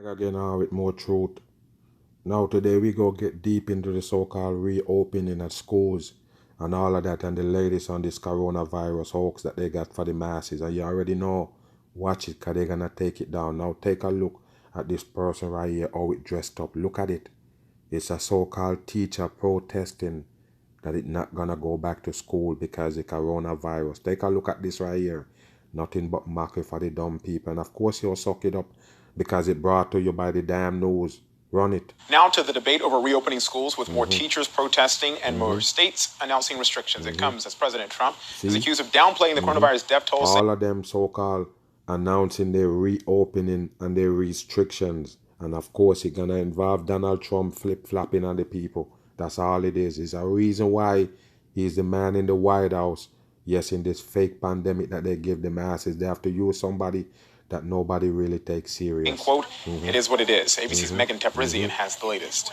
Again with more truth. Now today we go get deep into the so-called reopening at schools and all of that and the latest on this coronavirus hoax that they got for the masses. And you already know, watch it because they're going to take it down. Now take a look at this person right here, how it dressed up. Look at it. It's a so-called teacher protesting that it's not going to go back to school because of the coronavirus. Take a look at this right here. Nothing but mockery for the dumb people. And of course you'll suck it up because it brought to you by the damn news. Run it. Now to the debate over reopening schools with more teachers protesting and more states announcing restrictions. It comes as President Trump is accused of downplaying the coronavirus death toll. All of them so-called announcing their reopening and their restrictions. And of course it's going to involve Donald Trump flip-flopping on the people. That's all it is. It's a reason why he's the man in the White House. Yes, in this fake pandemic that they give the masses, they have to use somebody that nobody really takes serious. Quote, it is what it is. ABC's Megan Teprizian has the latest.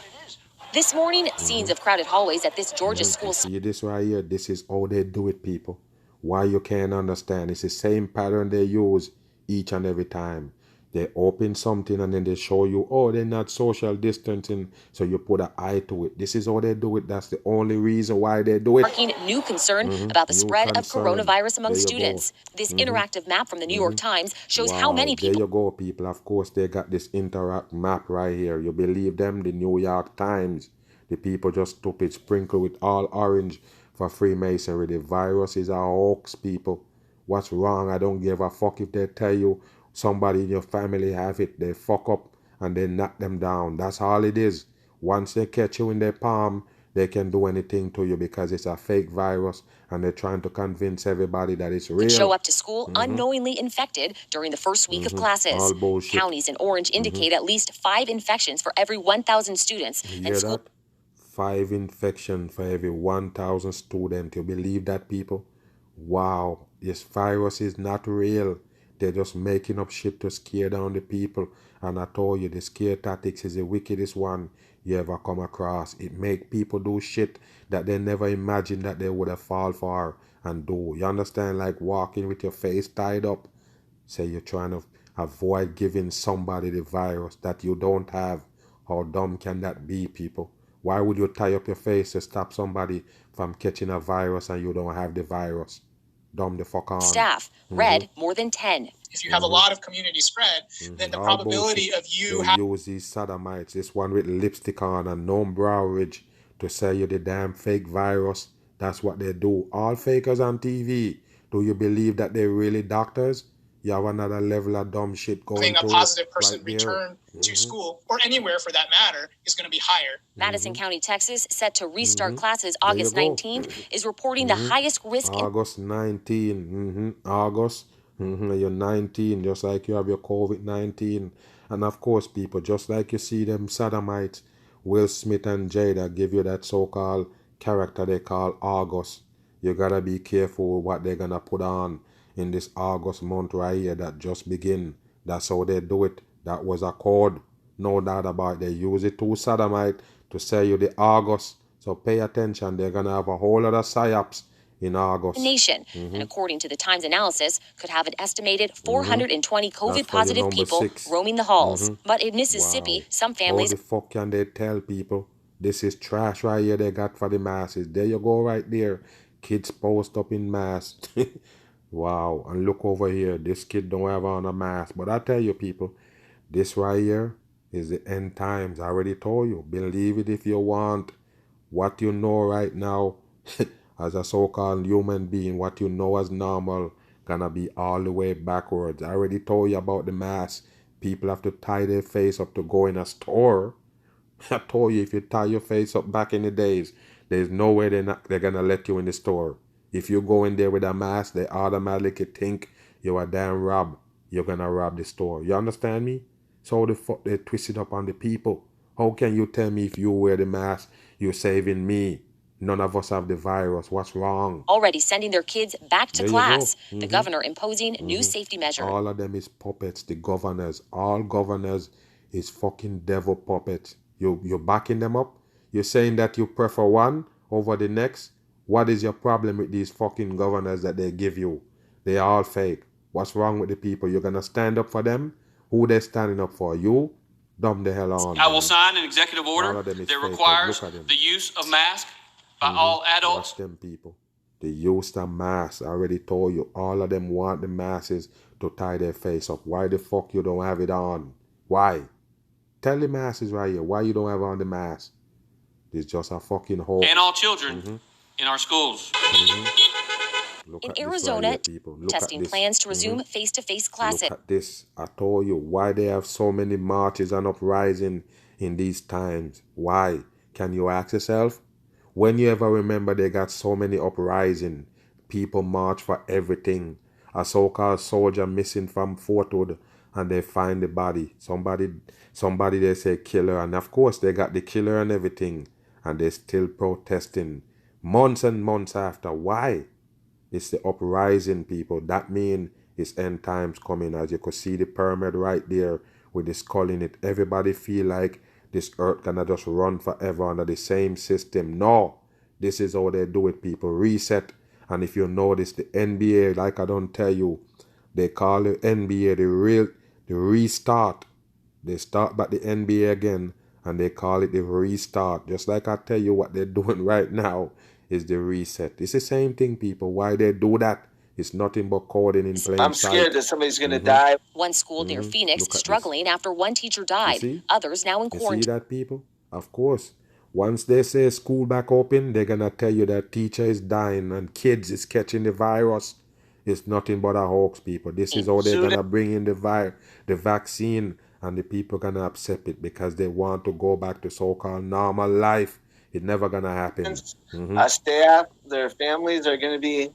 This morning, scenes of crowded hallways at this Georgia school. See this right here? This is how they do it, people. Why you can't understand? It's the same pattern they use each and every time. They open something and then they show you, oh, they're not social distancing, so you put an eye to it. This is how they do it. That's the only reason why they do it. Sparking new concern about the spread of coronavirus among students. This interactive map from the New York Times shows how many people. There you go, people. Of course, they got this interact map right here. You believe them? The New York Times. The people just stupid, sprinkle with all orange for Freemasonry. The virus is a hoax, people. What's wrong? I don't give a fuck if they tell you somebody in your family have it. They fuck up and they knock them down. That's all it is. Once they catch you in their palm, they can do anything to you because it's a fake virus and they're trying to convince everybody that it's real. Show up to school unknowingly infected during the first week of classes. All bullshit. Counties in orange indicate at least 5 infections for every 1,000 students. You hear that? 5 infections for every 1,000 students. You believe that, people? Wow, this virus is not real. They're just making up shit to scare down the people. And I told you, the scare tactics is the wickedest one you ever come across. It make people do shit that they never imagined that they would have fall for and do. You understand? Like walking with your face tied up. Say you're trying to avoid giving somebody the virus that you don't have. How dumb can that be, people? Why would you tie up your face to stop somebody from catching a virus and you don't have the virus? Dumb the fuck on. Staff read more than 10. If you have a lot of community spread, then the probability of you use these sodomites, this one with lipstick on and no brow ridge, to sell you the damn fake virus. That's what they do. All fakers on TV. Do you believe that they're really doctors? You have another level of dumb shit going having a positive person return to school, or anywhere for that matter, is going to be higher. Madison County, Texas, set to restart classes August 19th, is reporting the highest risk. August 19. August. You're 19, just like you have your COVID-19. And of course, people, just like you see them sodomites, Will Smith and Jada give you that so-called character they call August. You gotta be careful with what they're gonna put on in this August month right here that just begin. That's how they do it. That was a code. No doubt about it. They use it to sodomite to sell you the August. So pay attention. They're gonna have a whole lot of psyops in August. Nation, and according to the Times analysis, could have an estimated 420 COVID-positive people roaming the halls. But in Mississippi, some families. How the fuck can they tell people? This is trash right here they got for the masses. There you go right there. Kids post up in masks. Wow, and look over here. This kid don't have on a mask. But I tell you, people, this right here is the end times. I already told you. Believe it if you want. What you know right now as a so-called human being, what you know as normal, gonna be all the way backwards. I already told you about the mask. People have to tie their face up to go in a store. I told you, if you tie your face up back in the days, there's no way they're gonna let you in the store. If you go in there with a mask, they automatically think you're a damn rob. You're gonna rob the store. You understand me? So the fuck they twist it up on the people. How can you tell me if you wear the mask, you're saving me? None of us have the virus. What's wrong? Already sending their kids back to class. The governor imposing new safety measures. All of them is puppets. The governors. All governors is fucking devil puppets. You're backing them up? You're saying that you prefer one over the next? What is your problem with these fucking governors that they give you? They are all fake. What's wrong with the people? You're going to stand up for them? Who they standing up for? You? Dumb the hell on, I will man. sign an executive All order of them is that fakers. requires Look at them. the use of masks by all adults. Watch them people. The use of masks. I already told you. All of them want the masses to tie their face up. Why the fuck you don't have it on? Why? Tell the masses right here. Why you don't have on the mask? It's just a fucking hoax. And all children in our schools. Look In at Arizona, this right here, people. Look testing at this. plans to resume face-to-face classes. Look at this. I told you why they have so many marches and uprising in these times. Why? Can you ask yourself? When you ever remember they got so many uprising, people march for everything. A so-called soldier missing from Fort Hood and they find the body. Somebody they say killer, and of course they got the killer and everything, and they still protesting months and months after. Why? It's the uprising, people. That means it's end times coming. As you could see the pyramid right there with the skull in it. Everybody feel like this earth gonna just run forever under the same system. No. This is how they do it, people. Reset. And if you notice, the NBA, like I don't tell you, they call the NBA the restart. They start back the NBA again and they call it the restart. Just like I tell you what they're doing right now is the reset. It's the same thing, people. Why they do that? It's nothing but coding in plain sight. I'm scared that somebody's going to die. One school near Phoenix struggling after one teacher died. Others now in quarantine. You see that, people? Of course. Once they say school back open, they're going to tell you that teacher is dying and kids is catching the virus. It's nothing but a hoax, people. This is how they're going to bring in the vaccine, and the people going to accept it because they want to go back to so-called normal life. It's never going to happen. Staff, their families are going to be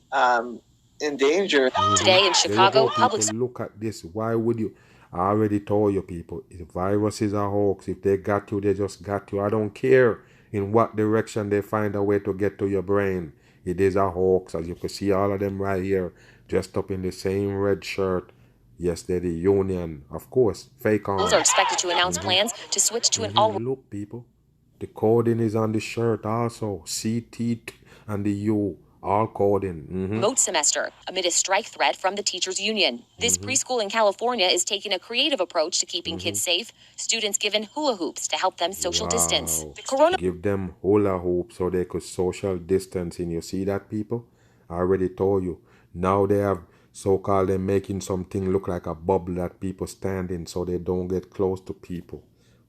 in danger. Today in Chicago, public... Look at this. Why would you... I already told you, people, the virus is a hoax. If they got you, they just got you. I don't care in what direction they find a way to get to your brain. It is a hoax. As you can see, all of them right here, dressed up in the same red shirt. Yes, they're the union. Of course, fake on. Schools are expected to announce plans to switch to an all... Look, people, the coding is on the shirt also. CT and the U. All coding. Remote semester amid a strike threat from the teachers union. This preschool in California is taking a creative approach to keeping kids safe. Students given hula hoops to help them social distance. The Give them hula hoops so they could social distancing. You see that, people? I already told you. Now they have so-called they're making something look like a bubble that people stand in so they don't get close to people.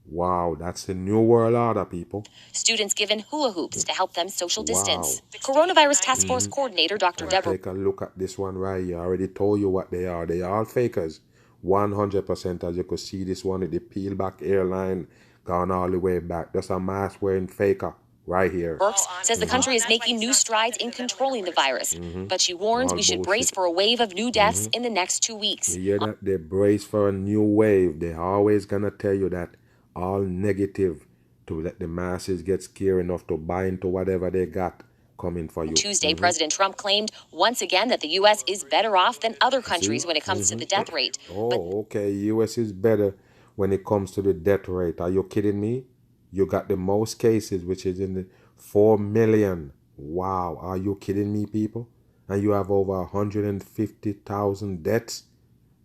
Wow, that's the new world order, people. Students given hula hoops to help them social distance. The Coronavirus Task Force Coordinator, Dr. Deborah... Take a look at this one right here. I already told you what they are. They are all fakers. 100%. As you could see, this one is the peel back airline gone all the way back. That's a mask wearing faker right here. Burks says the country is making new strides in controlling the virus. But she warns we should brace for a wave of new deaths in the next 2 weeks. You hear that? They brace for a new wave. They're always going to tell you that. All negative to let the masses get scared enough to buy into whatever they got coming for you. Tuesday, President Trump claimed once again that the U.S. is better off than other countries when it comes to the death rate. Okay, U.S. is better when it comes to the death rate. Are you kidding me? You got the most cases, which is in the 4 million. Wow, are you kidding me, people? And you have over 150,000 deaths.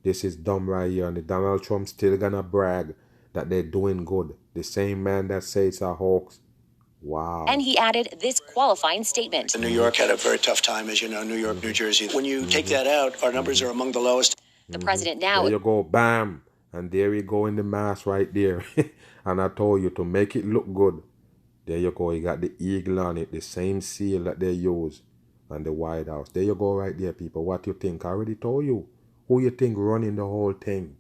This is dumb right here, and Donald Trump still gonna brag that they're doing good. The same man that says it's a hoax. Wow. And he added this qualifying statement. New York had a very tough time, as you know, New York, New Jersey. When you take that out, our numbers are among the lowest. The president now... There you go, bam. And there you go in the mask right there. And I told you to make it look good. There you go. You got the eagle on it, the same seal that they use on the White House. There you go right there, people. What you think? I already told you. Who you think running the whole thing?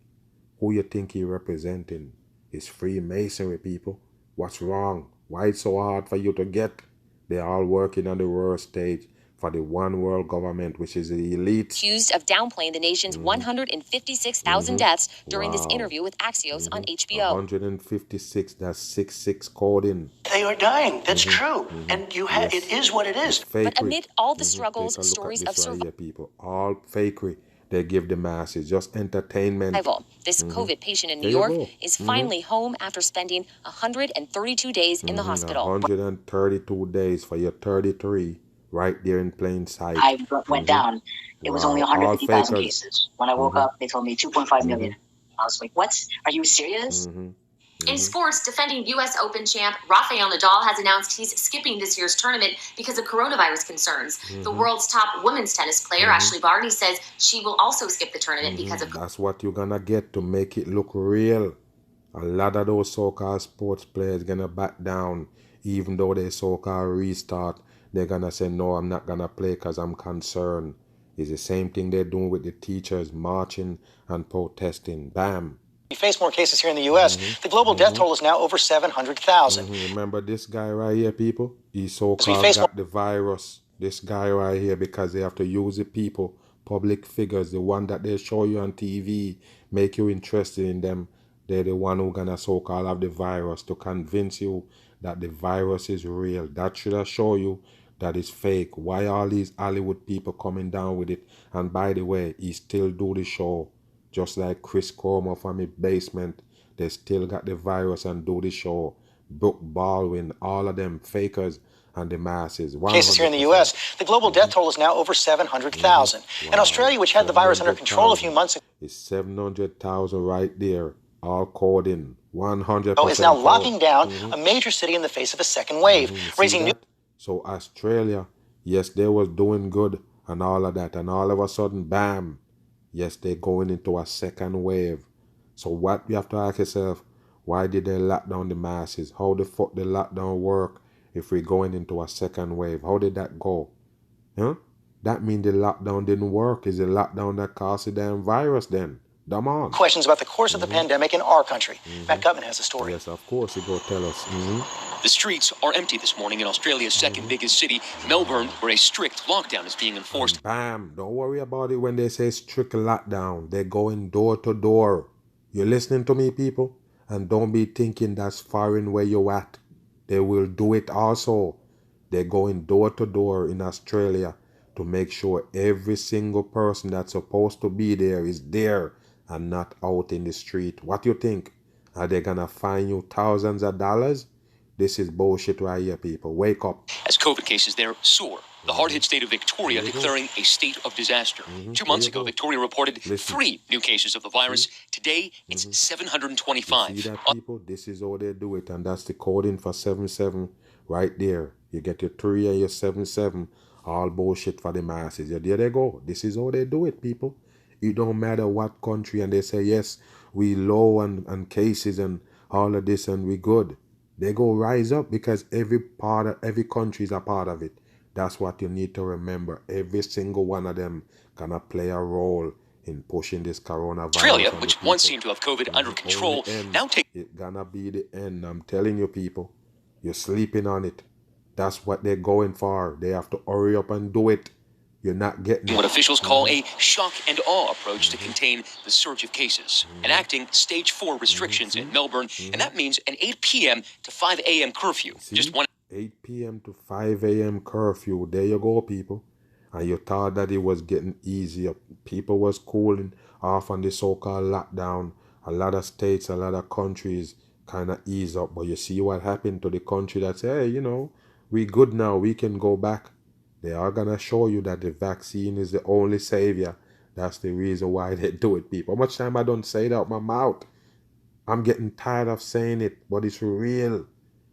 Who you think he representing? It's Freemasonry, people. What's wrong? Why it's so hard for you to get? They're all working on the world stage for the one world government, which is the elite. Accused of downplaying the nation's 156,000 deaths during this interview with Axios on HBO. 156, that's 66 coding. They are dying. That's true. And you have it is what it is. But amid all the struggles, stories of survival. Right, people. All fakery. They give the masses just entertainment. This COVID patient in New York is finally home after spending 132 days in the hospital. 132 days for your 33 right there in plain sight. I went down. It was only 150,000 cases. When I woke up, they told me 2.5 million. I was like, what? Are you serious? In sports, defending U.S. Open champ Rafael Nadal has announced he's skipping this year's tournament because of coronavirus concerns. The world's top women's tennis player, Ashley Barty, says she will also skip the tournament because of... That's what you're gonna get to make it look real. A lot of those so-called sports players gonna back down, even though they so-called restart. They're gonna say, no, I'm not gonna play because I'm concerned. It's the same thing they're doing with the teachers marching and protesting. Bam. We face more cases here in the U.S. The global death toll is now over 700,000. Remember this guy right here, people? He so-called got the virus. This guy right here, because they have to use the people, public figures, the one that they show you on TV, make you interested in them. They're the one who gonna so-called have the virus to convince you that the virus is real. That should have show you that it's fake. Why all these Hollywood people coming down with it? And by the way, he still do the show. Just like Chris Cuomo from his basement, they still got the virus and do the show. Brooke Baldwin, all of them fakers and the masses. Cases here in the U.S. The global death toll is now over 700,000. In Australia, which had the virus under control a few months ago, it's 700,000 right there, all coding. 100%. Is now locking down a major city in the face of a second wave, raising new... So Australia, yes, they was doing good and all of that, and all of a sudden, bam. Yes, they're going into a second wave. So what you have to ask yourself, why did they lock down the masses? How the fuck the lockdown work if we're going into a second wave? How did that go? Huh? That means the lockdown didn't work. Is the lockdown that caused the damn virus then? Come on. Questions about the course of the pandemic in our country. Matt Gutman has a story. Yes, of course, he go tell us. The streets are empty this morning in Australia's second biggest city, Melbourne, where a strict lockdown is being enforced. Bam! Don't worry about it when they say strict lockdown. They're going door to door. You listening to me, people? And don't be thinking that's foreign where you at. They will do it also. They're going door to door in Australia to make sure every single person that's supposed to be there is there and not out in the street. What you think? Are they gonna fine you thousands of dollars? This is bullshit right here, people. Wake up. As COVID cases there soar, the hard-hit state of Victoria declaring a state of disaster. 2 months ago, Victoria reported 3 new cases of the virus. Today, it's 725. You see that, people? This is how they do it, and that's the coding for 77 right there. You get your 3 and your 77, all bullshit for the masses. Yeah, there they go. This is how they do it, people. It don't matter what country, and they say, yes, we low on cases and all of this, and we good. They go rise up because every country is a part of it. That's what you need to remember. Every single one of them gonna play a role in pushing this coronavirus. Australia, which once seemed to have COVID under control, now take... It's gonna be the end. I'm telling you, people. You're sleeping on it. That's what they're going for. They have to hurry up and do it. You're not getting what officials call a shock and awe approach to contain the surge of cases, enacting stage 4 restrictions in Melbourne, and that means an 8 p.m. to 5 a.m. curfew. Just one 8 p.m. to 5 a.m. curfew. There you go, people. And you thought that it was getting easier. People was cooling off on the so-called lockdown. A lot of states, a lot of countries kind of ease up. But you see what happened to the country that say, hey, you know, we good now. We can go back. They are going to show you that the vaccine is the only savior. That's the reason why they do it, people. How much time I don't say it out my mouth? I'm getting tired of saying it, but it's real.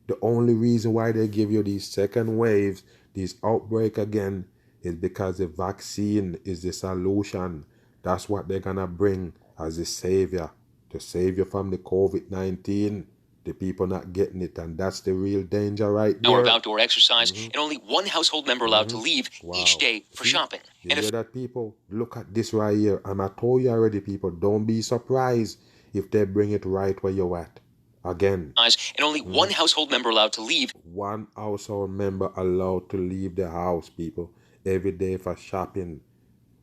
The only reason why they give you these second waves, these outbreak again, is because the vaccine is the solution. That's what they're going to bring as the savior. To save you from the COVID-19. The people not getting it, and that's the real danger right there. Hour of outdoor exercise, and only one household member allowed to leave each day for shopping. You hear that, people? Look at this right here. And I told you already, people, don't be surprised if they bring it right where you're at. Again. And only one household member allowed to leave. One household member allowed to leave the house, people, every day for shopping.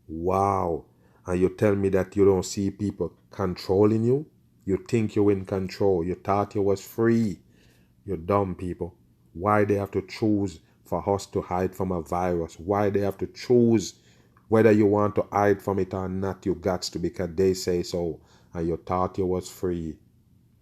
Wow. And you tell me that you don't see people controlling you? You think you're in control. You thought you was free. You're dumb, people. Why they have to choose for us to hide from a virus? Why they have to choose whether you want to hide from it or not? You got to, because they say so. And you thought you was free.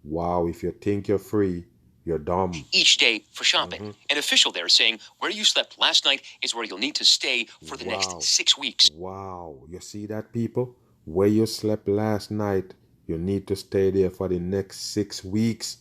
Wow, if you think you're free, you're dumb. Each day for shopping. An official there is saying where you slept last night is where you'll need to stay for the next 6 weeks. Wow, you see that, people? Where you slept last night, you need to stay there for the next 6 weeks.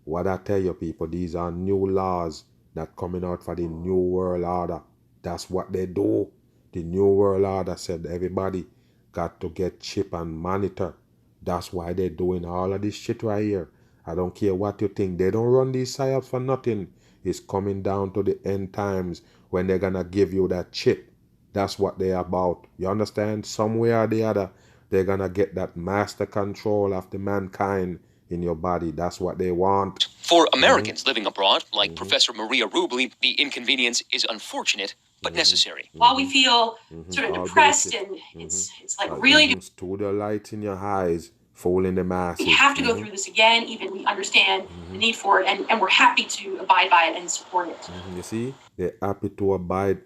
What I tell you, people, these are new laws that coming out for the New World Order. That's what they do. The New World Order said everybody got to get chip and monitor. That's why they're doing all of this shit right here. I don't care what you think. They don't run these psyops for nothing. It's coming down to the end times when they're gonna give you that chip. That's what they're about. You understand? Somewhere or the other, they're gonna get that master control of the mankind in your body. That's what they want. For Americans living abroad, like Professor Maria Rubli, the inconvenience is unfortunate but necessary. While we feel sort of depressed and it's like really Studio lights in your eyes, fooling the masses. we have to go through this again, even we understand the need for it, and we're happy to abide by it and support it. You see, they're happy to abide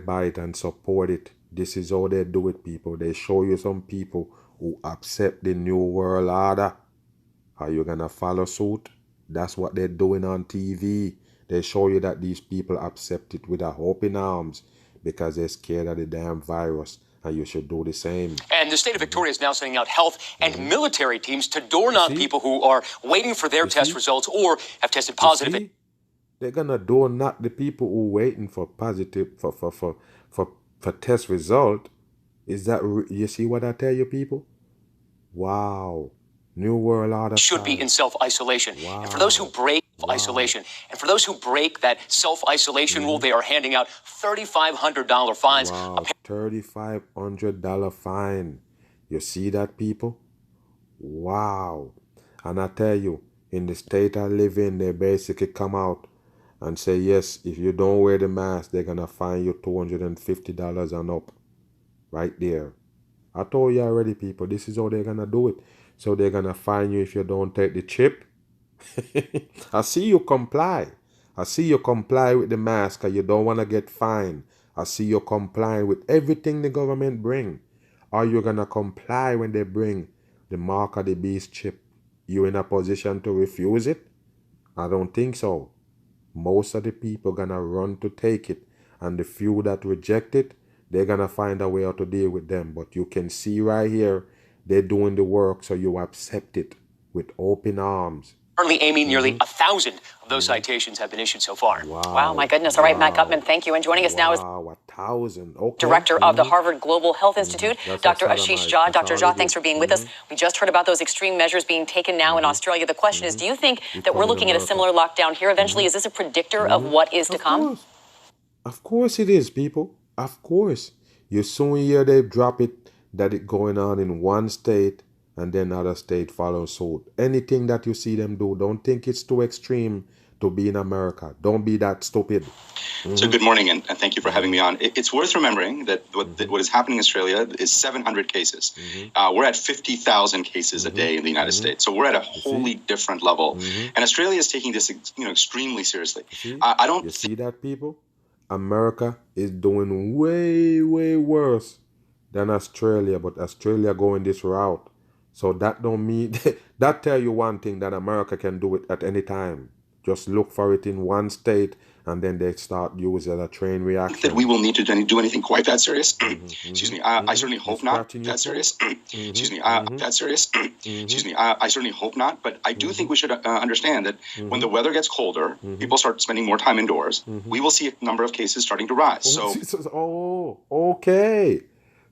by it and support it. This is how they do it, people. They show you some people who accept the New World Order. Are you gonna follow suit? That's what they're doing on TV. They show you that these people accept it with a open arms because they're scared of the damn virus, and you should do the same. And the state of Victoria is now sending out health and military teams to door knock people who are waiting for their test results or have tested positive. They're gonna door knock the people who waiting for positive for test result. Is that you see what I tell you, people? Wow. New World Order Should be in self-isolation. Wow. And for those who break isolation, and for those who break that self-isolation rule, they are handing out $3,500 fines. Wow, $3,500 fine. You see that, people? Wow. And I tell you, in the state I live in, they basically come out and say, yes, if you don't wear the mask, they're going to fine you $250 and up. Right there. I told you already, people, this is how they're going to do it. So they're going to fine you if you don't take the chip. I see you comply. I see you comply with the mask and you don't want to get fined. I see you comply with everything the government bring. Are you going to comply when they bring the mark of the beast chip? You in a position to refuse it? I don't think so. Most of the people going to run to take it. And the few that reject it, they're going to find a way how to deal with them. But you can see right here, they're doing the work, so you accept it with open arms. Currently, Amy, nearly 1,000 of those citations have been issued so far. Wow, my goodness. All right, Matt Gutman, thank you. And joining us now is 1,000. Okay. Director of the Harvard Global Health Institute, Dr. Ashish Jha. Dr. Jha, thanks for being with us. We just heard about those extreme measures being taken now in Australia. The question is, do you think that we're looking at a similar lockdown here eventually? Is this a predictor of what is to come? Of course it is, people. Of course. You soon hear they drop it, that it going on in one state and then other state follow suit. Anything that you see them do, don't think it's too extreme to be in America. Don't be that stupid. So good morning, and thank you for having me on. It's worth remembering that what is happening in Australia is 700 cases. We're at 50,000 cases a day in the United States. So we're at a wholly different level. And Australia is taking this extremely seriously. I don't... You see that, people? America is doing way, way worse than Australia, but Australia going this route. So that don't mean that tell you one thing, that America can do it at any time. Just look for it in one state, and then they start using a train reaction. That we will need to do anything quite that serious. Excuse me. I certainly hope not that serious. Excuse me. That serious. Excuse me. I certainly hope not. But I do think we should understand that when the weather gets colder, people start spending more time indoors. We will see a number of cases starting to rise. So, okay.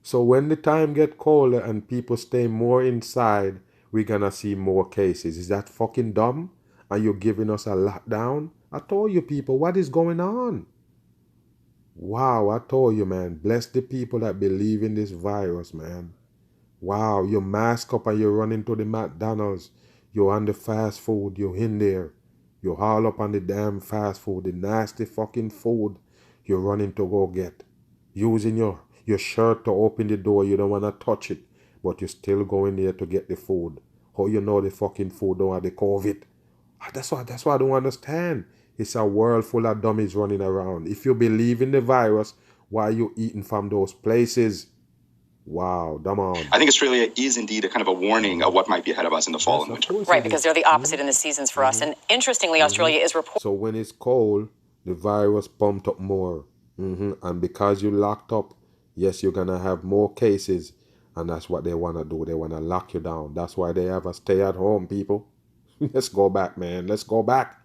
So when the time get colder and people stay more inside, we're gonna see more cases. Is that fucking dumb? Are you giving us a lockdown? I told you, people, what is going on? Wow, I told you, man. Bless the people that believe in this virus, man. Wow, you mask up and you run into the McDonald's. You're on the fast food. You're in there. You haul up on the damn fast food, the nasty fucking food you're running to go get. Using your shirt to open the door. You don't want to touch it, but you still go in there to get the food. How you know the fucking food don't have the COVID? That's why I don't understand. It's a world full of dummies running around. If you believe in the virus, why are you eating from those places? Wow, come on. I think Australia is indeed a kind of a warning of what might be ahead of us in the fall and winter. Right, because they're the opposite in the seasons for us. And interestingly, Australia is reporting. So when it's cold, the virus pumped up more. And because you locked up, yes, you're going to have more cases. And that's what they want to do. They want to lock you down. That's why they have a stay at home, people. Let's go back, man. Let's go back.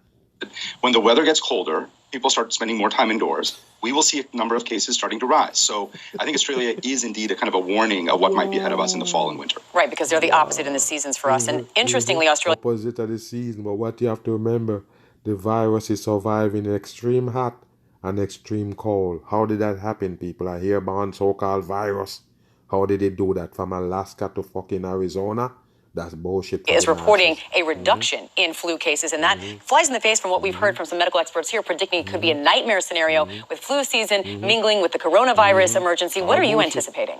When the weather gets colder, people start spending more time indoors, we will see a number of cases starting to rise. So I think Australia is indeed a kind of a warning of what might be ahead of us in the fall and winter. Right, because they're the opposite in the seasons for us. And interestingly, Australia... Opposite of the season, but what you have to remember, the virus is surviving extreme hot and extreme cold. How did that happen, people? A airborne so-called virus. How did they do that? From Alaska to fucking Arizona? That's bullshit. Is reporting a reduction in flu cases, and that flies in the face from what we've heard from some medical experts here, predicting it could be a nightmare scenario with flu season mingling with the coronavirus emergency. What are you anticipating?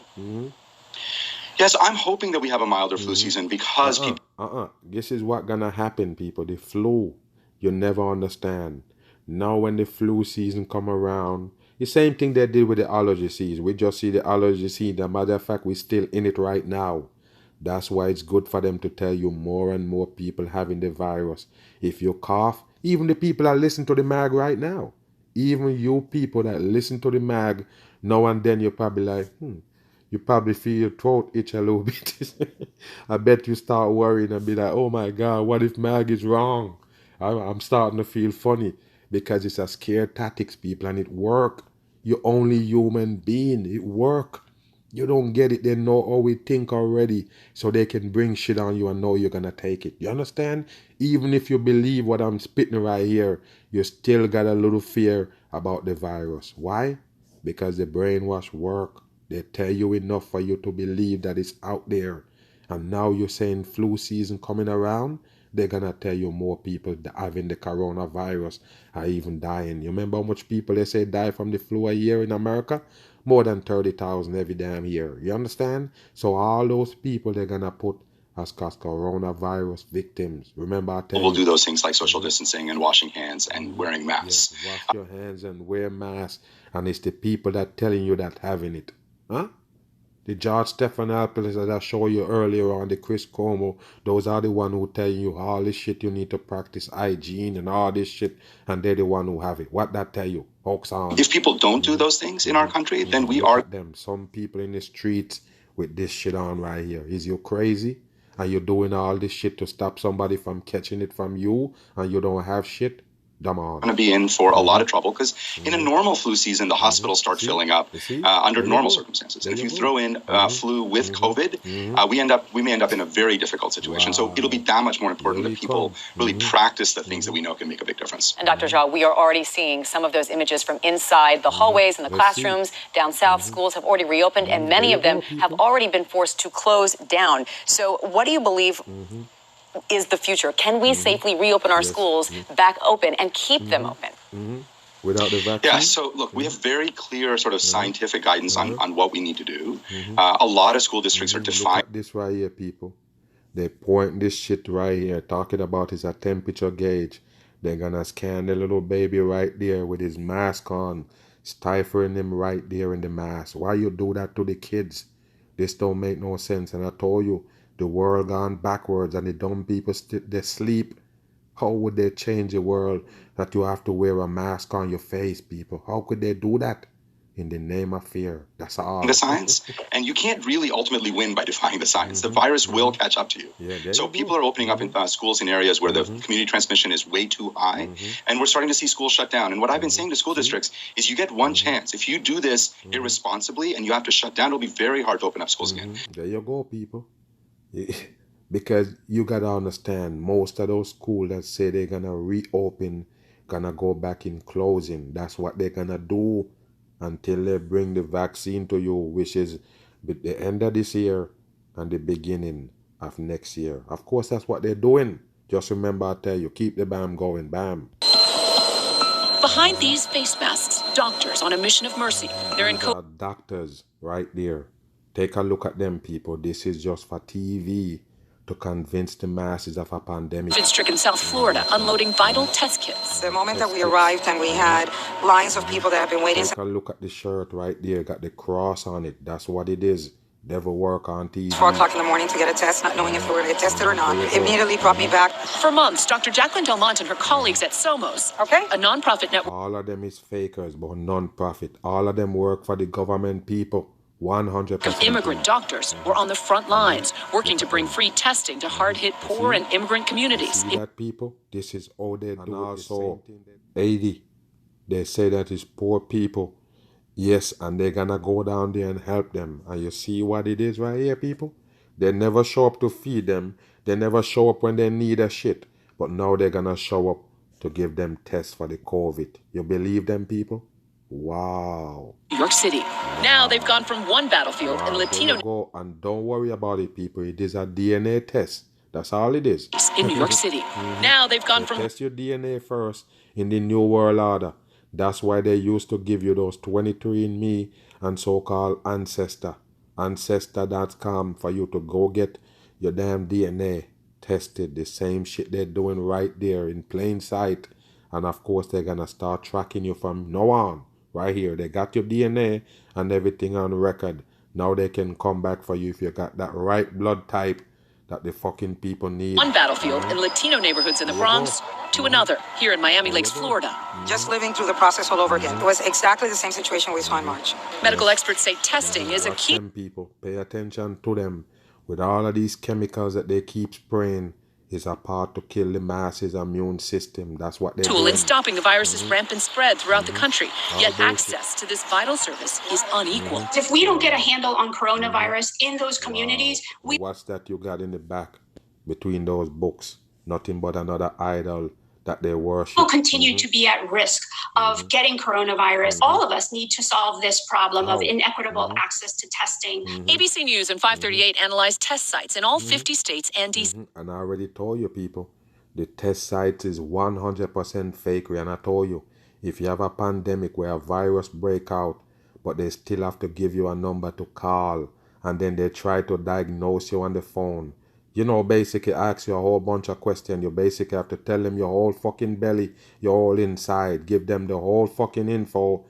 Yes, I'm hoping that we have a milder flu season because people... This is what's gonna happen, people. The flu, you never understand. Now when the flu season come around, the same thing they did with the allergy season. We just see the allergy season. As a matter of fact, we're still in it right now. That's why it's good for them to tell you more and more people having the virus. If you cough, even the people that listen to the mag right now, even you people that listen to the mag, now and then you're probably like, you probably feel your throat itch a little bit. I bet you start worrying and be like, oh my God, what if mag is wrong? I'm starting to feel funny because it's a scare tactics, people, and it work. You're only human being. It work. You don't get it, they know how we think already, so they can bring shit on you and know you're gonna take it. You understand? Even if you believe what I'm spitting right here, you still got a little fear about the virus. Why? Because the brainwash work. They tell you enough for you to believe that it's out there. And now you're saying flu season coming around, they're gonna tell you more people having the coronavirus are even dying. You remember how much people they say die from the flu a year in America? More than 30,000 every damn year. You understand? So all those people they're gonna put as coronavirus victims. Remember I tell you. We'll do those things like social distancing and washing hands and wearing masks. Yes, wash your hands and wear masks. And it's the people that telling you that having it. Huh? The George Stephanopoulos that I showed you earlier on, the Chris Cuomo, those are the one who tell you all this shit you need to practice hygiene and all this shit, and they're the one who have it. What that tell you? Hoax on. If people don't do those things in our country, then we are them. Some people in the streets with this shit on right here. Is you crazy? And you're doing all this shit to stop somebody from catching it from you, and you don't have shit? Come on. Going to be in for a lot of trouble because in a normal flu season, the hospitals start filling up under normal circumstances. And if you throw in flu with COVID, we may end up in a very difficult situation. So it'll be that much more important that people really practice the things that we know can make a big difference. And Dr. Jha, we are already seeing some of those images from inside the hallways and the classrooms. Down south, schools have already reopened, and many of them have already been forced to close down. So what do you believe is the future? Can we safely reopen our schools back open and keep them open? Without the vaccine? Yeah, so look, we have very clear sort of scientific guidance on what we need to do. A lot of school districts are defined. Look at this right here, people. They point this shit right here, talking about is a temperature gauge. They're gonna scan the little baby right there with his mask on, stifling him right there in the mask. Why you do that to the kids? This don't make no sense. And I told you, the world gone backwards and the dumb people they sleep. How would they change the world that you have to wear a mask on your face, people? How could they do that? In the name of fear. That's all. The science, and you can't really ultimately win by defying the science. The virus will catch up to you. So people are opening up in schools in areas where the community transmission is way too high, and we're starting to see schools shut down. And what I've been saying to school districts is you get one chance. If you do this irresponsibly and you have to shut down, it'll be very hard to open up schools again. There you go, people. Because you got to understand, most of those schools that say they're going to reopen, going to go back in closing. That's what they're going to do until they bring the vaccine to you, which is at the end of this year and the beginning of next year. Of course, that's what they're doing. Just remember, I tell you, keep the BAM going, BAM. Behind these face masks, doctors on a mission of mercy. They're in doctors right there. Take a look at them, people. This is just for TV to convince the masses of a pandemic. COVID-stricken South Florida unloading vital test kits. The moment that we arrived and we had lines of people that have been waiting. Take a look at the shirt right there. Got the cross on it. That's what it is. Devil work on TV. 4 o'clock in the morning to get a test, not knowing if we were going to get tested or not. Immediately brought me back. For months, Dr. Jacqueline Delmont and her colleagues at Somos, a nonprofit network. All of them is fakers, but non-profit. All of them work for the government people. 100%. Immigrant doctors were on the front lines, working to bring free testing to hard-hit poor and immigrant communities. See that, people? This is all they do. And also, 80, they say that it's poor people. Yes, and they're gonna go down there and help them. And you see what it is right here, people? They never show up to feed them. They never show up when they need a shit. But now they're gonna show up to give them tests for the COVID. You believe them, people? Wow. New York City. Now they've gone from one battlefield in Latino. Go and don't worry about it, people. It is a DNA test. That's all it is. In New York City. Now they've gone from. Test your DNA first in the New World Order. That's why they used to give you those 23andMe and so-called Ancestor.com for you to go get your damn DNA tested. The same shit they're doing right there in plain sight. And of course, they're going to start tracking you from now on. Right here. They got your DNA and everything on record. Now they can come back for you if you got that right blood type that the fucking people need. One battlefield in Latino neighborhoods in the Bronx to another here in Miami Lakes, Florida. Just living through the process all over again. It was exactly the same situation we saw in March. Medical experts say testing is a key. Them people, pay attention to them. With all of these chemicals that they keep spraying, is a part to kill the masses' immune system. That's what they're tool doing. in stopping the virus's rampant spread throughout the country. Yet access to this vital service is unequal. If we don't get a handle on coronavirus in those communities, What's that you got in the back between those books? Nothing but another idol that they worship. will continue to be at risk of getting coronavirus. All of us need to solve this problem of inequitable access to testing. ABC News and 538 analyzed test sites in all 50 states and DC. And I already told you, people, the test site is 100% fakery. And I told you, if you have a pandemic where a virus break out, but they still have to give you a number to call, and then they try to diagnose you on the phone. You know, basically ask you a whole bunch of questions. You basically have to tell them your whole fucking belly, your whole inside. Give them the whole fucking info.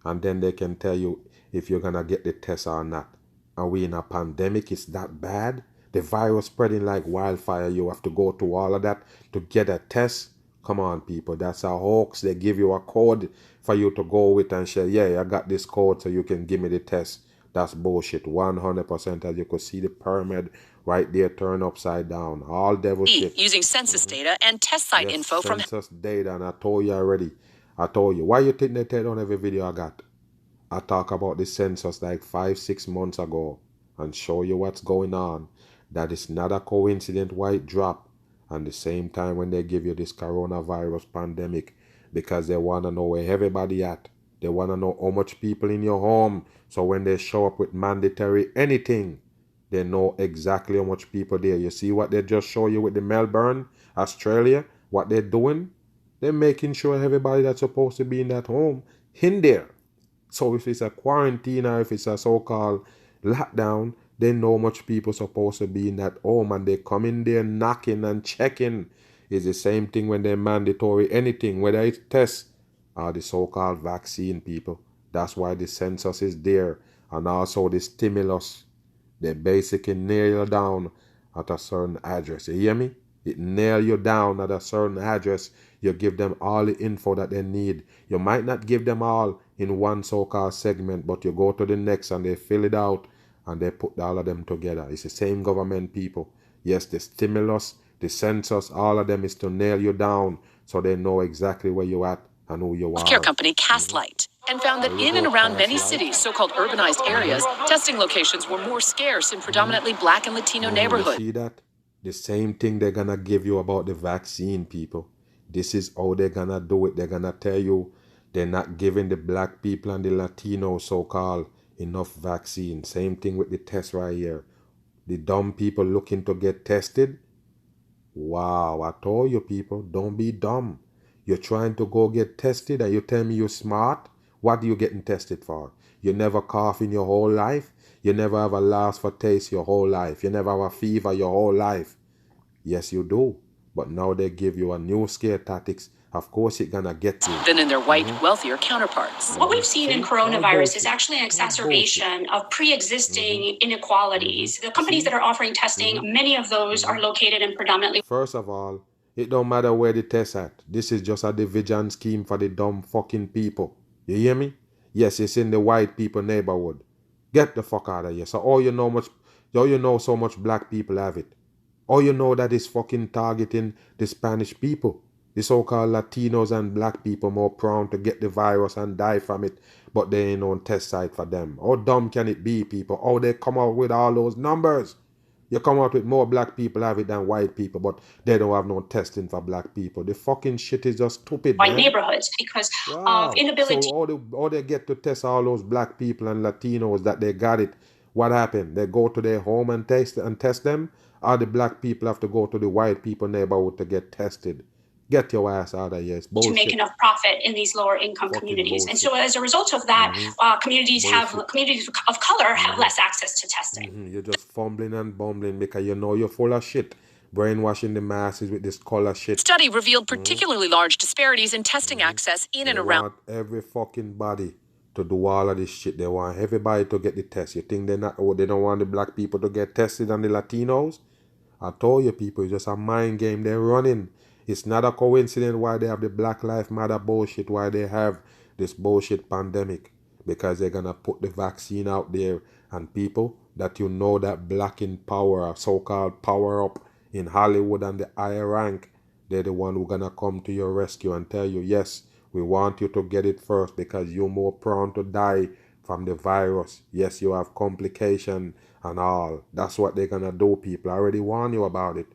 And then they can tell you if you're going to get the test or not. Are we in a pandemic? It's that bad? The virus spreading like wildfire. You have to go through all of that to get a test? Come on, people. That's a hoax. They give you a code for you to go with and say, yeah, I got this code so you can give me the test. That's bullshit. 100%. As you could see the pyramid right there turn upside down. All devil shit. Using census data and test site info from census data. And I told you already. I told you. Why you think they take down every video I got? I talk about the census like 5-6 months ago and show you what's going on. That is not a coincidence why it dropped. And the same time when they give you this coronavirus pandemic, because they want to know where everybody at. They want to know how much people in your home. So when they show up with mandatory anything, they know exactly how much people there. You see what they just show you with the Melbourne, Australia? What they're doing? They're making sure everybody that's supposed to be in that home in there. So if it's a quarantine or if it's a so-called lockdown, they know how much people supposed to be in that home, and they come in there knocking and checking. It's the same thing when they're mandatory anything, whether it's tests or the so-called vaccine, people. That's why the census is there. And also the stimulus. They basically nail you down at a certain address. You hear me? It nail you down at a certain address. You give them all the info that they need. You might not give them all in one so-called segment, but you go to the next and they fill it out and they put all of them together. It's the same government, people. Yes, the stimulus, the census, all of them is to nail you down so they know exactly where you're at and who you are. Healthcare company Castlight, and found that in and around many cities, so-called urbanized areas, testing locations were more scarce in predominantly Black and Latino neighborhoods. You see that? The same thing they're going to give you about the vaccine, people. This is how they're going to do it. They're going to tell you they're not giving the Black people and the Latino so-called enough vaccine. Same thing with the test right here. The dumb people looking to get tested. Wow, I told you, people, don't be dumb. You're trying to go get tested and you tell me you're smart? What are you getting tested for? You never cough in your whole life? You never have a loss for taste your whole life? You never have a fever your whole life? Yes, you do. But now they give you a new scare tactics. Of course, it's going to get you. Than in their white, wealthier counterparts. What we've seen in coronavirus is actually an exacerbation of pre-existing inequalities. The companies that are offering testing, many of those are located in predominantly. First of all, it don't matter where the test at. This is just a division scheme for the dumb fucking people. You hear me? Yes, it's in the white people neighborhood. Get the fuck out of here. So all you know so much black people have it. All you know that is fucking targeting the Spanish people. The so-called Latinos and black people more prone to get the virus and die from it, but they ain't no test site for them. How dumb can it be, people? How they come out with all those numbers? You come out with more black people have it than white people, but they don't have no testing for black people. The fucking shit is just stupid, white man. Neighborhoods because of inability. So all they get to test all those black people and Latinos that they got it. What happened? They go to their home and test them, or the black people have to go to the white people neighborhood to get tested. Get your ass out of here. It's bullshit. To make enough profit in these lower income communities. And so as a result of that, communities of color have less access to testing. You're just fumbling and bumbling because you know you're full of shit. Brainwashing the masses with this color shit. Study revealed particularly large disparities in testing access in and around. They want every fucking body to do all of this shit. They want everybody to get the test. You think they don't want the black people to get tested and the Latinos? I told you, people, it's just a mind game they're running. It's not a coincidence why they have the Black Lives Matter bullshit, why they have this bullshit pandemic. Because they're going to put the vaccine out there, and people that you know that black in power, so-called power up in Hollywood and the higher rank, they're the one who going to come to your rescue and tell you, yes, we want you to get it first because you're more prone to die from the virus. Yes, you have complication and all. That's what they're going to do, people. I already warned you about it.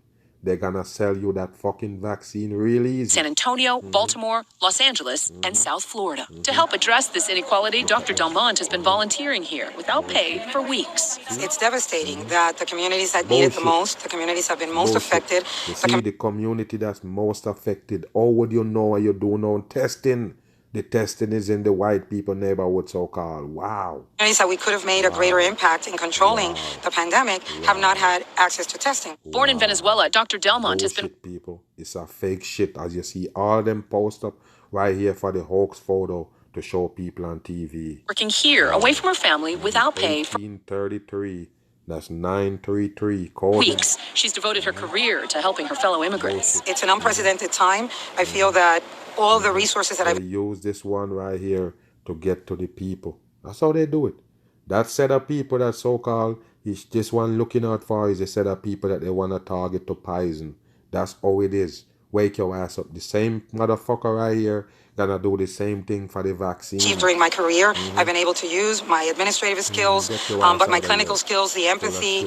They're gonna sell you that fucking vaccine really easy. San Antonio, Baltimore, Los Angeles, and South Florida. To help address this inequality, Dr. Delmont has been volunteering here without pay for weeks. It's devastating that the communities that need it the most, the communities have been most affected. You see, the community that's most affected, how would you know what you do no testing? The testing is in the white people neighborhood, so-called. Wow. Communities that we could have made a greater impact in controlling the pandemic have not had access to testing. Born in Venezuela, Dr. Delmont has been... people. It's a fake shit, as you see all of them post up right here for the hoax photo to show people on TV. Working here, away from her family, without pay for 1833. That's 933. Weeks. She's devoted her career to helping her fellow immigrants. It's an unprecedented time. I feel that all the resources that They use this one right here to get to the people. That's how they do it. That set of people that so-called is this one looking out for is a set of people that they want to target to poison. That's how it is. Wake your ass up. The same motherfucker right here gonna do the same thing for the vaccine. During my career, I've been able to use my administrative skills, but my clinical skills, the empathy,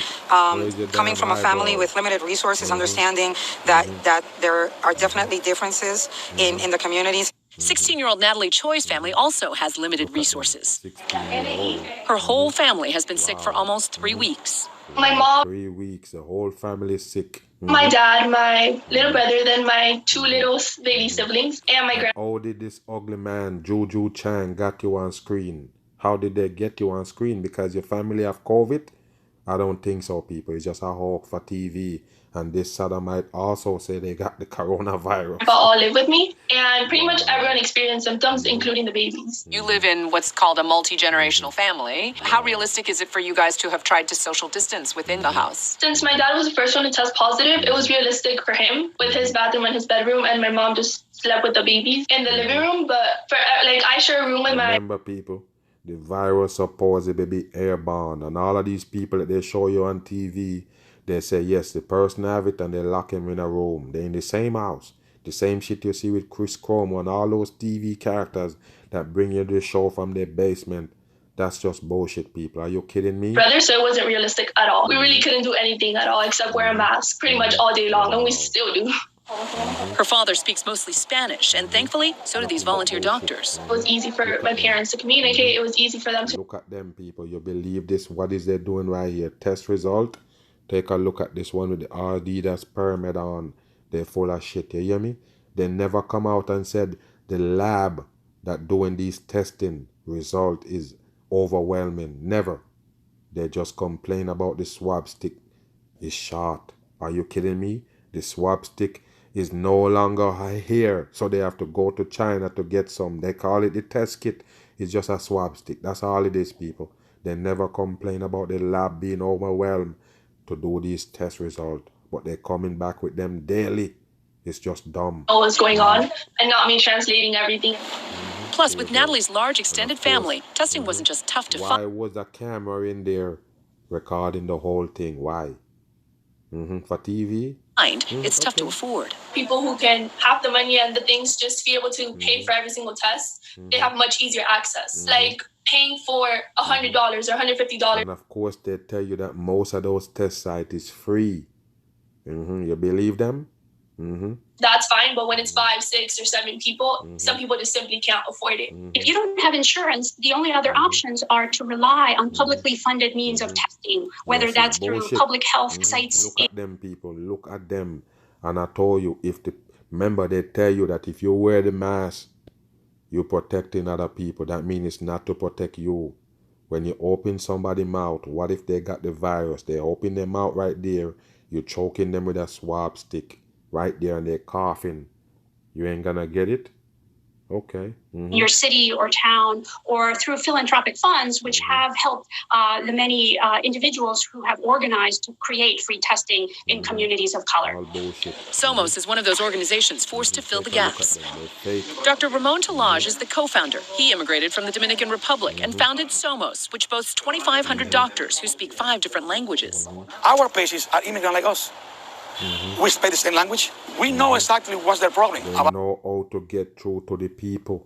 coming from a family with limited resources, understanding that there are definitely differences in the communities. 16-year-old Natalie Choi's family also has limited resources. Her whole family has been sick for almost 3 weeks. My mom, 3 weeks, the whole family is sick. My dad, my little brother, then my 2 little baby siblings, and my grand. How did this ugly man, Juju Chang, got you on screen? How did they get you on screen? Because your family have COVID? I don't think so, people. It's just a hawk for TV. And this sodomite also say they got the coronavirus. They all live with me, and pretty much everyone experienced symptoms, including the babies. You live in what's called a multi-generational family. How realistic is it for you guys to have tried to social distance within the house? Since my dad was the first one to test positive, it was realistic for him with his bathroom and his bedroom, and my mom just slept with the babies in the living room. But for I share a room with my. Remember, people, the virus supposedly be airborne, and all of these people that they show you on TV. They say, yes, the person have it and they lock him in a room. They're in the same house. The same shit you see with Chris Cuomo and all those TV characters that bring you the show from their basement. That's just bullshit, people. Are you kidding me? Brother, so it wasn't realistic at all. We really couldn't do anything at all except wear a mask pretty much all day long, and we still do. Her father speaks mostly Spanish, and thankfully, so do these volunteer doctors. It was easy for my parents to communicate. It was easy for them to... Look at them, people. You believe this? What is they doing right here? Test result? Take a look at this one with the RD that's pyramid on. They're full of shit, you hear me? They never come out and said the lab that doing these testing result is overwhelming. Never. They just complain about the swab stick is short. Are you kidding me? The swab stick is no longer here, so they have to go to China to get some. They call it the test kit. It's just a swab stick. That's all it is, people. They never complain about the lab being overwhelmed to do these test results, but they're coming back with them daily. It's just dumb. What was going on and not me translating everything. Plus, with Natalie's large extended family, testing wasn't just tough to find. Why was a camera in there recording the whole thing? Why? For TV? It's tough to afford. People who can have the money and the things just to be able to pay for every single test, they have much easier access. Like paying for $100 or $150. And of course, they tell you that most of those test sites is free. You believe them? That's fine, but when it's 5, 6, or 7 people, some people just simply can't afford it. If you don't have insurance, the only other options are to rely on publicly funded means of testing, whether that's through public health sites. Look at them, people. Look at them. And I told you, remember they tell you that if you wear the mask, you're protecting other people. That means it's not to protect you. When you open somebody's mouth, what if they got the virus? They open their mouth right there. You're choking them with a swab stick right there and they're coughing. You ain't gonna get it? Okay. Your city or town, or through philanthropic funds, which have helped the many individuals who have organized to create free testing in communities of color. Somos is one of those organizations forced to fill the gaps. Dr. Ramon Talaj is the co-founder. He immigrated from the Dominican Republic and founded Somos, which boasts 2,500 doctors who speak 5 different languages. Our patients are immigrants like us. We speak the same language. We know exactly what's their problem. They know how to get through to the people.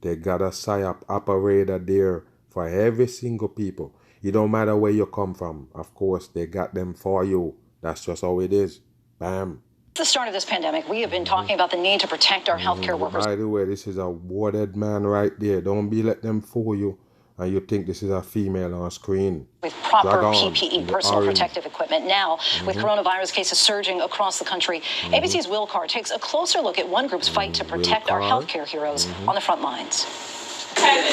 They got a PSYOP operator there for every single people. It don't matter where you come from. Of course, they got them for you. That's just how it is. Bam. At the start of this pandemic, we have been talking about the need to protect our healthcare workers. By the way, this is a warded man right there. Don't let them fool you. And you think this is a female on screen. With proper PPE, personal protective equipment. Now, with coronavirus cases surging across the country, ABC's Will Carr takes a closer look at one group's fight to protect our healthcare heroes on the front lines.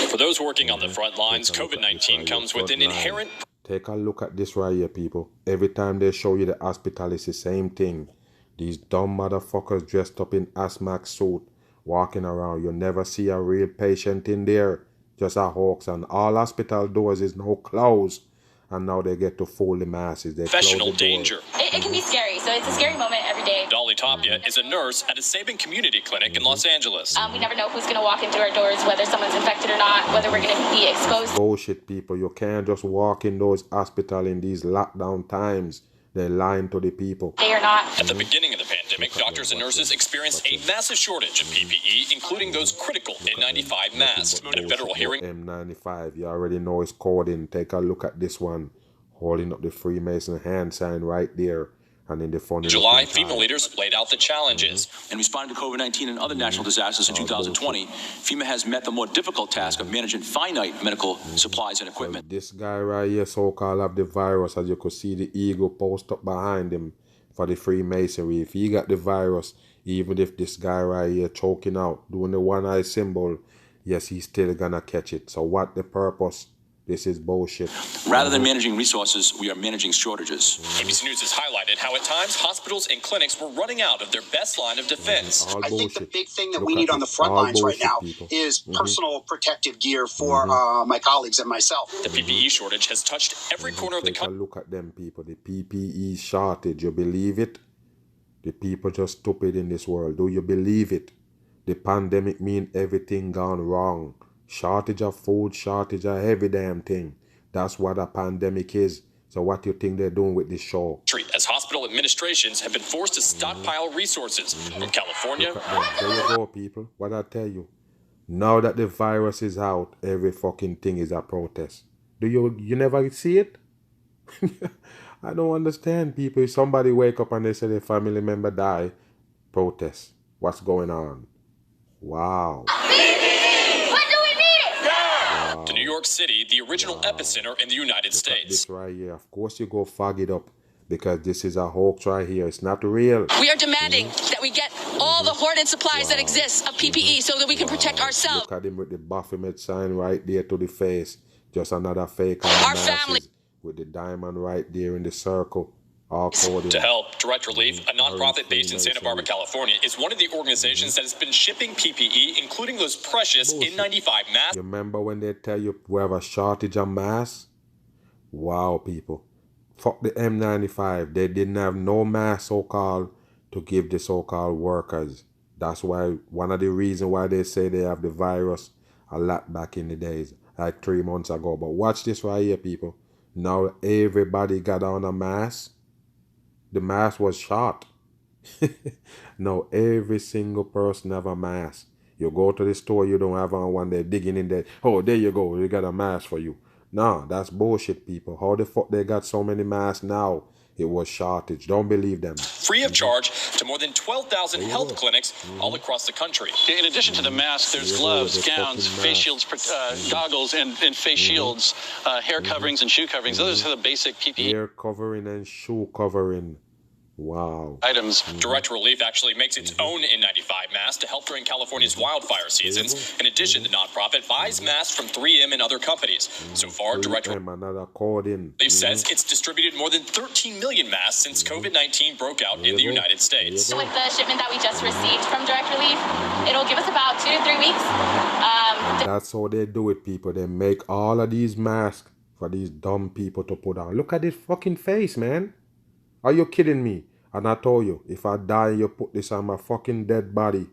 For those working on the front lines, COVID-19 comes with an inherent... Take a look at this right here, people. Every time they show you the hospital, it's the same thing. These dumb motherfuckers dressed up in asthma suit, walking around. You never see a real patient in there. Just a hoax, and all hospital doors is now closed, and now they get to fool the masses. They professional danger. It can be scary, so it's a scary moment every day. Dolly Tapia is a nurse at a Sabin Community Clinic in Los Angeles. We never know who's going to walk in through our doors, whether someone's infected or not, whether we're going to be exposed. Bullshit, people. You can't just walk in those hospitals in these lockdown times. They're lying to the people. They are not. At the beginning of the pandemic, doctors and nurses experienced a massive shortage of PPE, including those critical N95 masks. At a federal hearing, M95, you already know it's coding. Take a look at this one, holding up the Freemason hand sign right there. And in the in July, FEMA leaders laid out the challenges. In responding to COVID-19 and other natural disasters in 2020, FEMA has met the more difficult task of managing finite medical supplies and equipment. Well, this guy right here, so-called, have the virus. As you could see, the eagle post up behind him for the Freemasonry. If he got the virus, even if this guy right here choking out, doing the one-eye symbol, yes, he's still gonna catch it. So what the purpose? This is bullshit. Rather than managing resources, we are managing shortages. ABC News has highlighted how at times hospitals and clinics were running out of their best line of defense. I think the big thing that we need on the front lines right now is personal protective gear for my colleagues and myself. The PPE shortage has touched every corner of the country. Look at them, people. The PPE shortage, you believe it? The people just stupid in this world. Do you believe it? The pandemic mean everything gone wrong. Shortage of food, shortage of every damn thing. That's what a pandemic is. So what do you think they're doing with this show? As hospital administrations have been forced to stockpile resources from California. There you go, people. What I tell you. Now that the virus is out, every fucking thing is a protest. You never see it? I don't understand, people. If somebody wake up and they say their family member die, protest. What's going on? Wow. To New York City, the original epicenter in the United States. This right here, of course you go fog it up because this is a hoax right here. It's not real. We are demanding that we get all the hoarded supplies that exist of PPE so that we can protect ourselves. Look at him with the Baphomet sign right there to the face. Just another fake on our family. With the diamond right there in the circle. All coded. To help, Direct Relief, a nonprofit based in Santa Barbara, California, is one of the organizations that has been shipping PPE, including those precious N95 masks. You remember when they tell you we have a shortage of masks? Wow, people. Fuck the M95. They didn't have no masks, so-called, to give the so-called workers. That's why one of the reasons why they say they have the virus a lot back in the days, like 3 months ago. But watch this right here, people. Now everybody got on a mask. The mask was shot. Now every single person have a mask. You go to the store, you don't have on one, they're digging in there. Oh, there you go, we got a mask for you. Nah, that's bullshit, people. How the fuck they got so many masks now? It was shortage. Don't believe them. Free of charge to more than 12,000 health clinics all across the country. In addition to the masks, there's gloves, gowns, face shields, goggles, and face shields, hair coverings and shoe coverings. Those are the basic PPE. Hair covering and shoe covering. Wow. Items. Direct Relief actually makes its own N95 mask to help during California's wildfire seasons. In addition, the nonprofit buys masks from 3M and other companies. So far, Direct Relief says it's distributed more than 13 million masks since COVID-19 broke out in the United States. With the shipment that we just received from Direct Relief, it'll give us about 2 to 3 weeks. That's how they do it, people. They make all of these masks for these dumb people to put on. Look at this fucking face, man. Are you kidding me? And I told you, if I die, you put this on my fucking dead body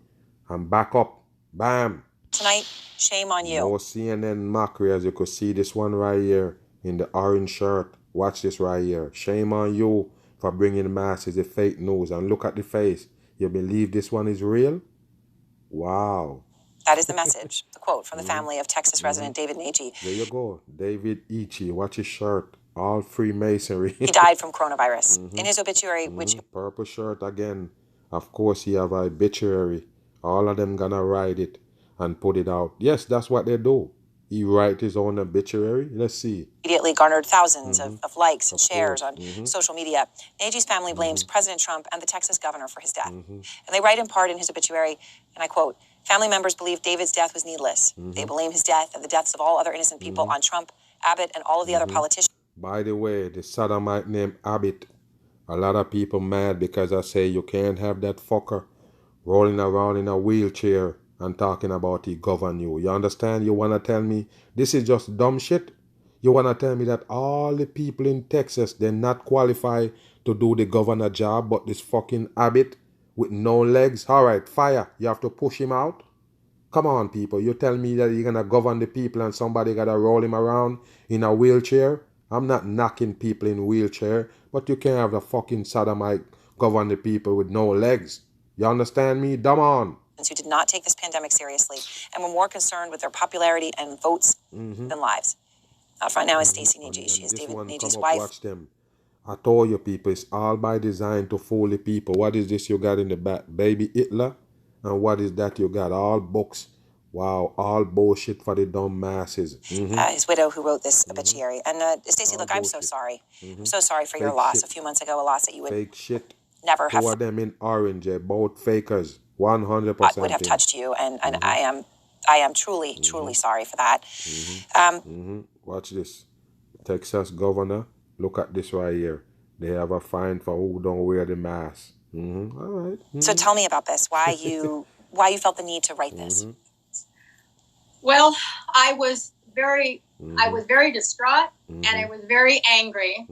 and back up. Bam. Tonight, shame on you. No CNN mockery, as you could see this one right here in the orange shirt. Watch this right here. Shame on you for bringing masses of fake news. And look at the face. You believe this one is real? Wow. That is the message. The quote from the family of Texas resident David Nagy. There you go. David Ichi. Watch his shirt. All Freemasonry. He died from coronavirus. In his obituary, which... Purple shirt again. Of course, he have an obituary. All of them gonna write it and put it out. Yes, that's what they do. He write his own obituary. Let's see. Immediately garnered thousands of likes and shares on social media. Nagy's family blames President Trump and the Texas governor for his death. And they write in part in his obituary, and I quote, family members believe David's death was needless. They blame his death and the deaths of all other innocent people on Trump, Abbott, and all of the other politicians. By the way, the sodomite named Abbott, a lot of people mad because I say you can't have that fucker rolling around in a wheelchair and talking about he govern you. You understand? You want to tell me this is just dumb shit? You want to tell me that all the people in Texas, they're not qualified to do the governor job, but this fucking Abbott with no legs? All right, fire. You have to push him out? Come on, people. You tell me that you're going to govern the people and somebody got to roll him around in a wheelchair? I'm not knocking people in wheelchair, but you can't have a fucking sodomite govern the people with no legs. You understand me? Dumb on. Who did not take this pandemic seriously and were more concerned with their popularity and votes than lives. Out front now is Stacey Nagy. She is David Nagy's wife. Watch them. I told you, people, it's all by design to fool the people. What is this you got in the back? Baby Hitler? And what is that you got? All books. Wow, all bullshit for the dumb masses. His widow who wrote this obituary. And Stacey, look, I'm so sorry. I'm so sorry for your loss. A few months ago, a loss that you would fake shit. Never have. Two of them in orange, both fakers. 100%. Would have touched you, and I am truly sorry for that. Watch this. Texas governor, look at this right here. They have a fine for who don't wear the mask. All right. So tell me about this. Why you felt the need to write this? Well, I was very distraught and I was very angry.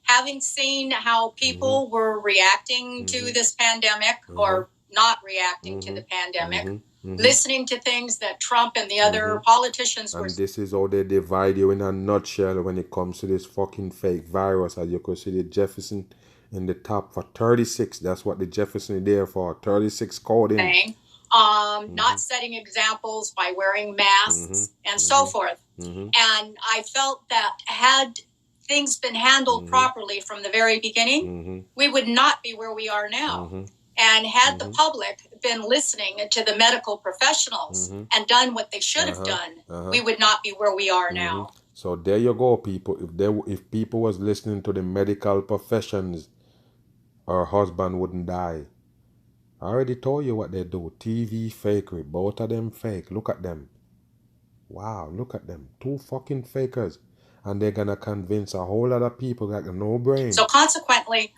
Having seen how people were reacting to this pandemic or not reacting to the pandemic, listening to things that Trump and the other politicians were. And this is how they divide you in a nutshell when it comes to this fucking fake virus. As you could see the Jefferson in the top for 36. That's what the Jefferson is there for. 36 coding. Not setting examples by wearing masks and so forth. And I felt that had things been handled properly from the very beginning, we would not be where we are now. And had the public been listening to the medical professionals and done what they should have done, we would not be where we are now. So there you go, people. If people was listening to the medical professions, her husband wouldn't die. I already told you what they do. TV fakery. Both of them fake. Look at them. Wow, look at them. 2 fucking fakers. And they're going to convince a whole lot of people that got no brain. So consequently,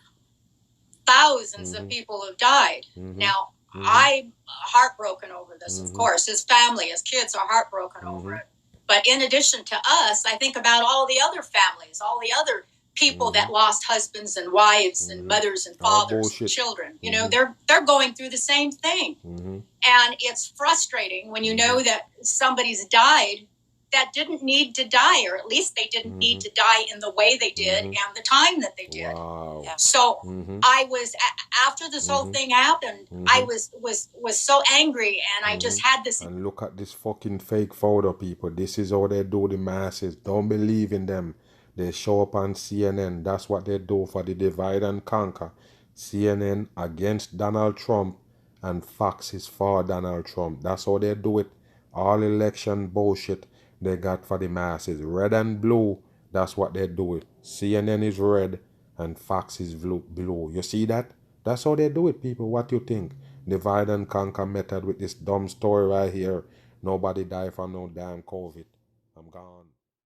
thousands of people have died. Now, I'm heartbroken over this, of course. His family, his kids are heartbroken over it. But in addition to us, I think about all the other families, all the other people that lost husbands and wives and mothers and fathers and children. You know, they're going through the same thing. And it's frustrating when you know that somebody's died that didn't need to die, or at least they didn't need to die in the way they did and the time that they did. Wow. So I was, after this whole thing happened, I was so angry, and I just had this. And look at this fucking fake photo, people. This is how they do the masses. Don't believe in them. They show up on CNN. That's what they do for the divide and conquer. CNN against Donald Trump and Fox is for Donald Trump. That's how they do it. All election bullshit they got for the masses. Red and blue, that's what they do it. CNN is red and Fox is blue. You see that? That's how they do it, people. What you think? Divide and conquer method with this dumb story right here. Nobody died from no damn COVID. I'm gone.